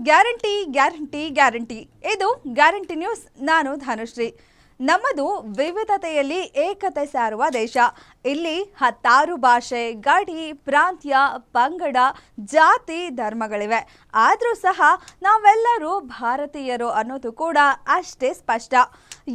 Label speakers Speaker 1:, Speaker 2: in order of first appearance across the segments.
Speaker 1: Guarantee guarantee guarantee ಇದು guarantee news. ನಾನು ಧನುಶ್ರೀ. ನಮ್ಮದು ವಿವಿಧತೆಯಲ್ಲಿ ಏಕತೆ ಸಾರುವ ದೇಶ. ಇಲ್ಲಿ 16 ಭಾಷೆ, ಗಡಿ, ಪ್ರಾಂತ್ಯ, ಪಂಗಡ, ಜಾತಿ, ಧರ್ಮಗಳಿವೆ. ಆದರೂ ಸಹ ನಾವೆಲ್ಲರೂ ಭಾರತೀಯರು ಅನ್ನೋದು ಕೂಡ ಅಷ್ಟೇ ಸ್ಪಷ್ಟ.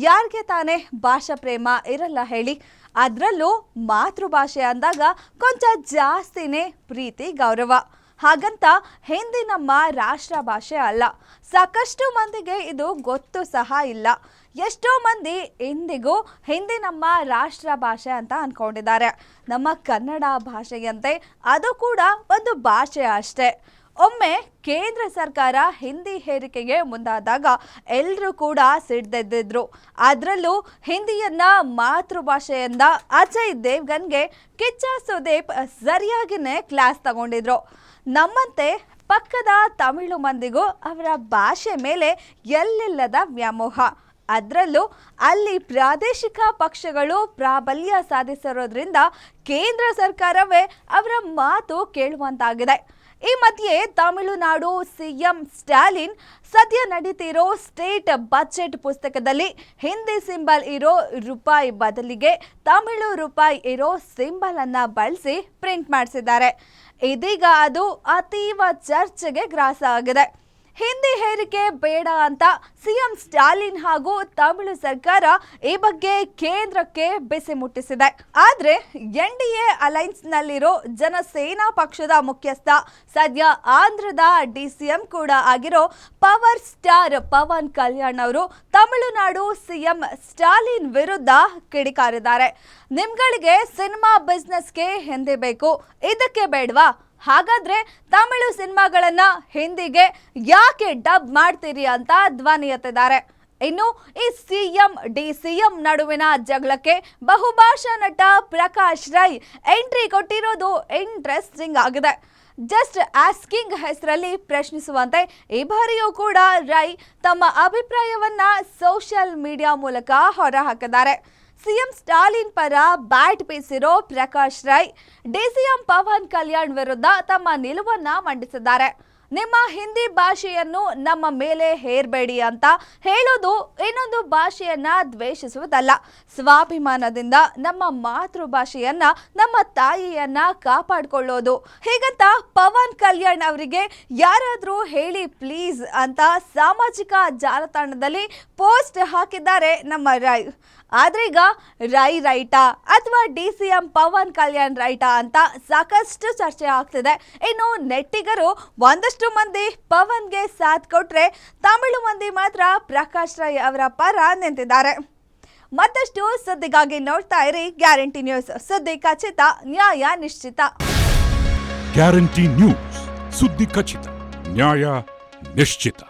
Speaker 1: ಯಾರಿಗೆ ತಾನೇ ಭಾಷಾ ಪ್ರೇಮ ಇರಲ್ಲ ಹೇಳಿ? ಅದರಲ್ಲೂ ಮಾತೃಭಾಷೆ ಅಂದಾಗ ಕೊಂಚ ಜಾಸ್ತಿನೇ ಪ್ರೀತಿ ಗೌರವ. ಹಾಗಂತ ಹಿಂದಿ ನಮ್ಮ ರಾಷ್ಟ್ರ ಭಾಷೆ ಅಲ್ಲ. ಸಾಕಷ್ಟು ಮಂದಿಗೆ ಇದು ಗೊತ್ತು ಸಹ ಇಲ್ಲ. ಎಷ್ಟೋ ಮಂದಿ ಇಂದಿಗೂ ಹಿಂದಿ ನಮ್ಮ ರಾಷ್ಟ್ರ ಭಾಷೆ ಅಂತ ಅಂದ್ಕೊಂಡಿದ್ದಾರೆ. ನಮ್ಮ ಕನ್ನಡ ಭಾಷೆಯಂತೆ ಅದು ಕೂಡ ಒಂದು ಭಾಷೆ ಅಷ್ಟೇ. ಒಮ್ಮೆ ಕೇಂದ್ರ ಸರ್ಕಾರ ಹಿಂದಿ ಹೇರಿಕೆಗೆ ಮುಂದಾದಾಗ ಎಲ್ಲರೂ ಕೂಡ ಸಿಡ್ದೆದ್ದಿದ್ರು. ಅದರಲ್ಲೂ ಹಿಂದಿಯನ್ನ ಮಾತೃಭಾಷೆಯಿಂದ ಅಜಯ್ ದೇವ್ಗನ್ಗೆ ಕಿಚ್ಚ ಸುದೀಪ್ ಸರಿಯಾಗಿನೇ ಕ್ಲಾಸ್ ತಗೊಂಡಿದ್ರು. ನಮ್ಮಂತೆ ಪಕ್ಕದ ತಮಿಳು ಮಂದಿಗೂ ಅವರ ಭಾಷೆ ಮೇಲೆ ಎಲ್ಲಿಲ್ಲದ ವ್ಯಾಮೋಹ. ಅದರಲ್ಲೂ ಅಲ್ಲಿ ಪ್ರಾದೇಶಿಕ ಪಕ್ಷಗಳು ಪ್ರಾಬಲ್ಯ ಸಾಧಿಸಿರೋದ್ರಿಂದ ಕೇಂದ್ರ ಸರ್ಕಾರವೇ ಅವರ ಮಾತು ಕೇಳುವಂತಾಗಿದೆ. ಈ ಮಧ್ಯೆ ತಮಿಳುನಾಡು ಸಿಎಂ ಸ್ಟಾಲಿನ್ ಸದ್ಯ ನಡೀತಿರೋ ಸ್ಟೇಟ್ ಬಜೆಟ್ ಪುಸ್ತಕದಲ್ಲಿ ಹಿಂದಿ ಸಿಂಬಲ್ ಇರೋ ರೂಪಾಯಿ ಬದಲಿಗೆ ತಮಿಳು ರೂಪಾಯಿ ಇರೋ ಸಿಂಬಲ್ ಅನ್ನ ಬಳಸಿ ಪ್ರಿಂಟ್ ಮಾಡಿಸಿದ್ದಾರೆ. ಇದೀಗ ಅದು ಅತೀವ ಚರ್ಚೆಗೆ ಗ್ರಾಸ ಆಗಿದೆ. ಹಿಂದಿ ಹೇರಿಕೆ ಬೇಡ ಅಂತ ಸಿಎಂ ಸ್ಟಾಲಿನ್ ಹಾಗೂ ತಮಿಳು ಸರ್ಕಾರ ಈ ಬಗ್ಗೆ ಕೇಂದ್ರಕ್ಕೆ ಬಿಸಿ ಮುಟ್ಟಿಸಿದೆ. ಆದ್ರೆ ಎನ್ಡಿಎ ಅಲೈನ್ಸ್ ನಲ್ಲಿರೋ ಜನಸೇನಾ ಪಕ್ಷದ ಮುಖ್ಯಸ್ಥ, ಸದ್ಯ ಆಂಧ್ರದ ಡಿಸಿಎಂ ಕೂಡ ಆಗಿರೋ ಪವರ್ ಸ್ಟಾರ್ ಪವನ್ ಕಲ್ಯಾಣ್ ಅವರು ತಮಿಳುನಾಡು ಸಿಎಂ ಸ್ಟಾಲಿನ್ ವಿರುದ್ಧ ಕಿಡಿಕಾರಿದ್ದಾರೆ. ನಿಮ್ಗಳಿಗೆ ಸಿನಿಮಾ ಬಿಸ್ನೆಸ್ಗೆ ಹಿಂದಿ ಬೇಕು, ಇದಕ್ಕೆ ಬೇಡವಾ? ಹಾಗಾದ್ರೆ ತಮಿಳು ಸಿನಿಮಾಗಳನ್ನ ಹಿಂದಿಗೆ ಯಾಕೆ ಡಬ್ ಮಾಡ್ತೀರಿ ಅಂತ ಧ್ವನಿ ಎತ್ತಿದ್ದಾರೆ. ಇನ್ನು ಈ ಸಿಎಂ ಡಿಸಿಎಂ ನಡುವಿನ ಜಗಳಕ್ಕೆ ಬಹುಭಾಷಾ ನಟ ಪ್ರಕಾಶ್ ರೈ ಎಂಟ್ರಿ ಕೊಟ್ಟಿರೋದು ಇಂಟ್ರೆಸ್ಟಿಂಗ್ ಆಗಿದೆ. ಜಸ್ಟ್ ಆಸ್ಕಿಂಗ್ ಹೆಸರಲ್ಲಿ ಪ್ರಶ್ನಿಸುವಂತೆ ಈ ಬಾರಿಯೂ ಕೂಡ ರೈ ತಮ್ಮ ಅಭಿಪ್ರಾಯವನ್ನ ಸೋಷಿಯಲ್ ಮೀಡಿಯಾ ಮೂಲಕ ಹೊರಹಾಕಿದ್ದಾರೆ. ಸಿಎಂ ಸ್ಟಾಲಿನ್ ಪರ ಬ್ಯಾಟ್ ಬೀಸಿರೋ ಪ್ರಕಾಶ್ ರೈ ಡಿಸಿಎಂ ಪವನ್ ಕಲ್ಯಾಣ್ ವಿರುದ್ಧ ತಮ್ಮ ನಿಲುವನ್ನ ಮಂಡಿಸಿದ್ದಾರೆ. ನಿಮ್ಮ ಹಿಂದಿ ಭಾಷೆಯನ್ನು ನಮ್ಮ ಮೇಲೆ ಹೇರಬೇಡಿ ಅಂತ ಹೇಳೋದು ಇನ್ನೊಂದು ಭಾಷೆಯನ್ನ ದ್ವೇಷಿಸುವುದಲ್ಲ. ಸ್ವಾಭಿಮಾನದಿಂದ ನಮ್ಮ ಮಾತೃಭಾಷೆಯನ್ನ, ನಮ್ಮ ತಾಯಿಯನ್ನ ಕಾಪಾಡಿಕೊಳ್ಳೋದು. ಹೀಗಂತ ಪವನ್ ಕಲ್ಯಾಣ್ ಅವರಿಗೆ ಯಾರಾದರೂ ಹೇಳಿ ಪ್ಲೀಸ್ ಅಂತ ಸಾಮಾಜಿಕ ಜಾಲತಾಣದಲ್ಲಿ ಪೋಸ್ಟ್ ಹಾಕಿದ್ದಾರೆ ನಮ್ಮ ರೈ. ಆದ್ರೀಗ ರೈ ರೈಟಾ ಅಥವಾ ಡಿಸಿಎಂ ಪವನ್ ಕಲ್ಯಾಣ್ ರೈಟಾ ಅಂತ ಸಾಕಷ್ಟು ಚರ್ಚೆ ಆಗ್ತಿದೆ. ಇನ್ನು ನೆಟ್ಟಿಗರು ಒಂದಷ್ಟು ಮಂದಿ ಪವನ್ಗೆ ಸಾಥ್ ಕೊಟ್ರೆ, ತಮಿಳು ಮಂದಿ ಮಾತ್ರ ಪ್ರಕಾಶ್ ರೈ ಅವರ ಪರ ನಿಂತಿದ್ದಾರೆ. ಮತ್ತಷ್ಟು ಸುದ್ದಿಗಾಗಿ ನೋಡ್ತಾ ಇರಿ ಗ್ಯಾರಂಟಿ ನ್ಯೂಸ್. ಸುದ್ದಿ ಖಚಿತ, ನ್ಯಾಯ ನಿಶ್ಚಿತ.
Speaker 2: ಗ್ಯಾರಂಟಿ ನ್ಯೂಸ್, ಸುದ್ದಿ ಖಚಿತ, ನ್ಯಾಯ ನಿಶ್ಚಿತ.